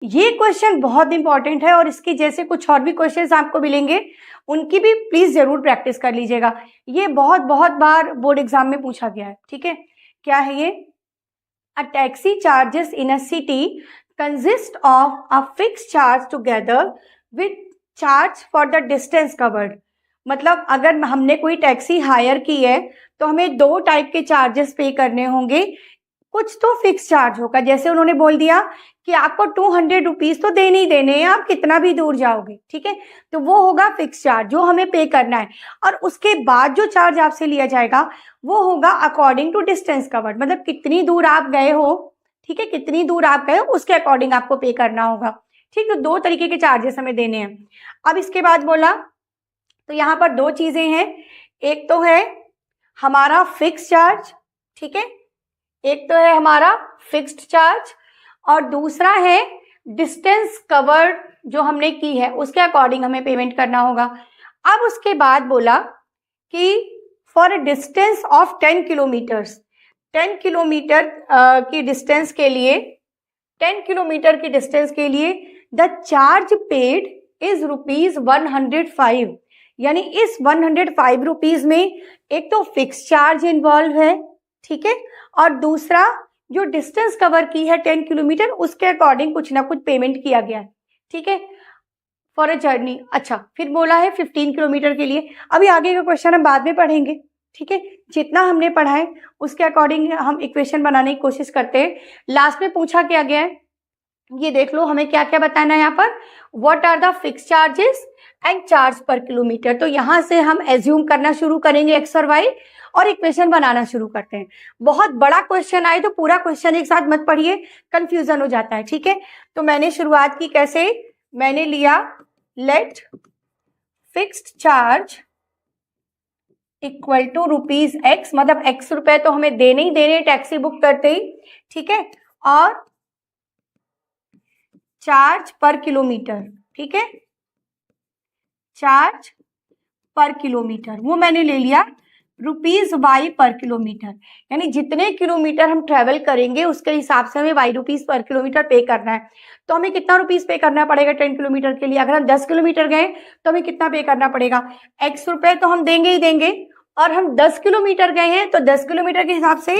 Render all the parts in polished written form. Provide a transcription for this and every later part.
ये क्वेश्चन बहुत इंपॉर्टेंट है और इसकी जैसे कुछ और भी क्वेश्चंस आपको मिलेंगे उनकी भी प्लीज जरूर प्रैक्टिस कर लीजिएगा। ये बहुत बहुत बार बोर्ड एग्जाम में पूछा गया है। ठीक है, क्या है ये? A taxi charges in a city consist of a fix charge together with charge for the distance covered. मतलब अगर हमने कोई टैक्सी हायर की है तो हमें दो टाइप के चार्जेस पे करने होंगे। कुछ तो फिक्स चार्ज होगा, जैसे उन्होंने बोल दिया कि आपको 200 रुपीज तो देने ही देने हैं, आप कितना भी दूर जाओगे। ठीक है, तो वो होगा फिक्स चार्ज जो हमें पे करना है। और उसके बाद जो चार्ज आपसे लिया जाएगा वो होगा अकॉर्डिंग टू डिस्टेंस कवर्ड, मतलब कितनी दूर आप गए हो। ठीक है, कितनी दूर आप गए हो उसके अकॉर्डिंग आपको पे करना होगा। ठीक, तो दो तरीके के चार्जेस हमें देने हैं। अब इसके बाद बोला तो यहाँ पर दो चीजें हैं। एक तो है हमारा फिक्स चार्ज, ठीक है, एक तो है हमारा फिक्स्ड चार्ज और दूसरा है डिस्टेंस कवर्ड जो हमने की है उसके अकॉर्डिंग हमें पेमेंट करना होगा। अब उसके बाद बोला कि for a distance of 10 kilometres, 10 kilometre की डिस्टेंस के लिए 10 किलोमीटर की डिस्टेंस के लिए द चार्ज पेड इज ₹105। यानी इस 105 रुपीज में एक तो फिक्स चार्ज इन्वॉल्व है, ठीक है, और दूसरा जो डिस्टेंस कवर की है 10 किलोमीटर उसके अकॉर्डिंग कुछ ना कुछ पेमेंट किया गया है। ठीक है, फॉर अ जर्नी। अच्छा, फिर बोला है 15 किलोमीटर के लिए। अभी आगे का क्वेश्चन हम बाद में पढ़ेंगे। ठीक है, जितना हमने पढ़ा है उसके अकॉर्डिंग हम इक्वेशन बनाने की कोशिश करते हैं। लास्ट में पूछा क्या गया है ये देख लो, हमें क्या क्या बताना है यहाँ पर। What are the fix charges and charge per kilometre. तो यहाँ से हम एज्यूम करना शुरू करेंगे एक्स और वाई और इक्वेशन बनाना शुरू करते हैं। बहुत बड़ा क्वेश्चन आए तो पूरा क्वेश्चन एक साथ मत पढ़िए, कंफ्यूजन हो जाता है। ठीक है, तो मैंने शुरुआत की कैसे, मैंने लिया let fixed charge equal to ₹X, मतलब X रुपए तो हमें देने ही देने टैक्सी बुक करते ही। ठीक है, और चार्ज पर किलोमीटर, ठीक है, चार्ज पर किलोमीटर वो मैंने ले लिया ₹Y पर किलोमीटर। यानी जितने किलोमीटर हम ट्रेवल करेंगे उसके हिसाब से हमें ₹Y पर किलोमीटर पे करना है। तो हमें कितना रुपीस पे करना पड़ेगा 10 किलोमीटर के लिए? अगर हम 10 किलोमीटर गए तो हमें कितना पे करना पड़ेगा? X रुपए तो हम देंगे ही देंगे, और हम 10 किलोमीटर गए हैं तो 10 किलोमीटर के हिसाब से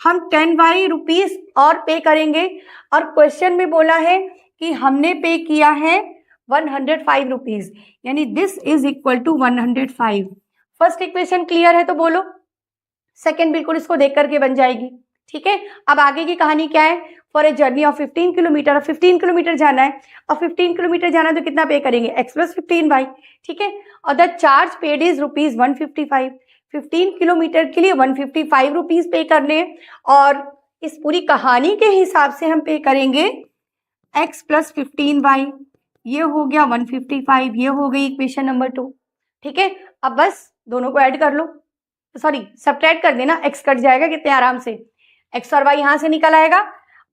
हम 10Y रुपीस और पे करेंगे। और क्वेश्चन में बोला है कि हमने पे किया है 105 रुपीज, यानी this is equal to 105। First equation clear है तो बोलो। सेकंड बिल्कुल इसको देख करके बन जाएगी। ठीक है, अब आगे की कहानी क्या है। For a journey of 15 kilometre, 15 kilometre जाना है और 15 किलोमीटर जाना है तो कितना पे करेंगे? X plus 15Y। ठीक है, और the charge paid is ₹155। 15 kilometre के लिए 155 रुपीज पे करने, और इस पूरी कहानी के हिसाब से हम पे करेंगे X प्लस 15Y। ये हो गया 155, ये हो गई इक्वेशन नंबर 2। ठीक है, अब बस दोनों को ऐड कर लो, सॉरी सब्ट्रैक्ट कर देना, x कट जाएगा कितने आराम से, x और y यहां से निकल आएगा।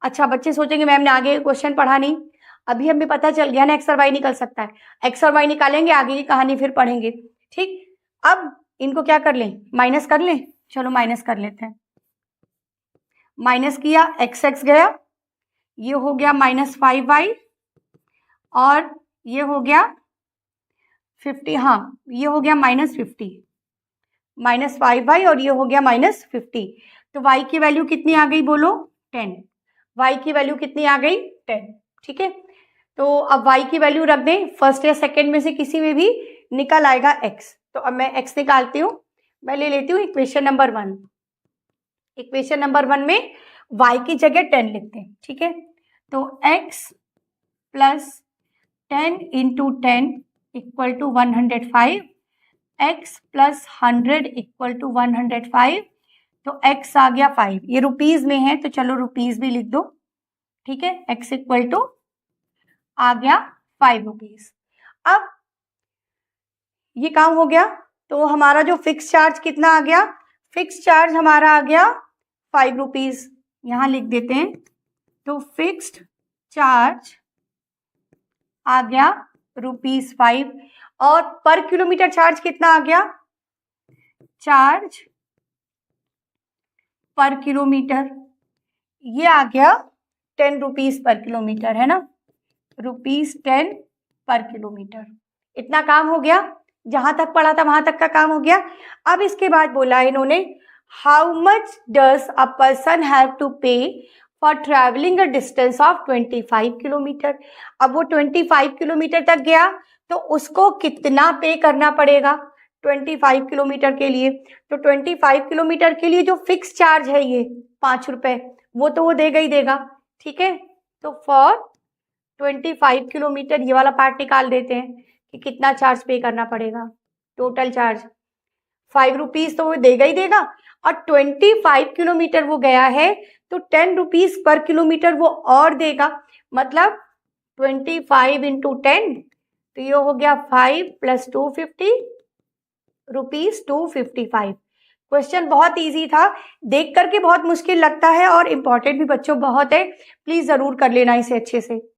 अच्छा, बच्चे सोचेंगे मैम ने आगे क्वेश्चन पढ़ा नहीं। अभी हमें पता चल गया ना x और y निकल सकता है, x और y निकालेंगे, आगे की कहानी फिर पढ़ेंगे। ठीक, अब इनको क्या कर लें, माइनस कर लें। चलो माइनस कर लेते हैं। माइनस किया, x गया, ये हो गया -5y, और ये हो गया 50, हाँ ये हो गया -50, -5y, और ये हो गया -50। तो y की वैल्यू कितनी आ गई बोलो? 10। y की वैल्यू कितनी आ गई? 10। ठीक है, तो अब y की वैल्यू रख दें, फर्स्ट या सेकंड में से किसी में भी निकल आएगा x। तो अब मैं x निकालती हूँ, मैं ले लेती हूँ इक्वेशन नंबर 1। इक्वेशन नंबर 1 में y की जगह 10 लिखते हैं। ठीक है, तो x plus 10 into 10 equal to 105, x plus 100 equal to 105, तो x आ गया 5। ये रुपीज में है तो चलो रुपीज भी लिख दो। ठीक है, x इक्वल टू आ गया 5 रुपीज। अब ये काम हो गया, तो हमारा जो फिक्स चार्ज कितना आ गया? फिक्स चार्ज हमारा आ गया 5 रुपीज, यहां लिख देते हैं। तो फिक्स्ड चार्ज आ गया ₹5, और पर किलोमीटर चार्ज कितना आ गया? चार्ज पर किलोमीटर ये आ गया 10 रुपीज पर किलोमीटर, है ना। ₹10 पर किलोमीटर। इतना काम हो गया, जहां तक पढ़ा था वहां तक का काम हो गया। अब इसके बाद बोला इन्होंने, how much does a person have to pay for travelling a distance of 25 kilometre. अब वो 25 किलोमीटर तक गया तो उसको कितना पे करना पड़ेगा 25 किलोमीटर के लिए। तो 25 किलोमीटर के लिए जो फिक्स चार्ज है ये 5 रुपए, वो तो वो देगा ही देगा, ठीक है। तो फॉर 25 किलोमीटर ये वाला पार्ट निकाल देते हैं कि कितना चार्ज पे करना पड़ेगा। टोटल चार्ज 5 रुपीज तो वो देगा ही देगा, और 25 किलोमीटर वो गया है तो 10 रुपीज पर किलोमीटर वो और देगा। मतलब 25 इंटू 10, तो ये हो गया 5 + 250 रुपीज 255। क्वेश्चन बहुत इजी था, देख करके बहुत मुश्किल लगता है और इम्पॉर्टेंट भी बच्चों बहुत है। प्लीज जरूर कर लेना इसे अच्छे से।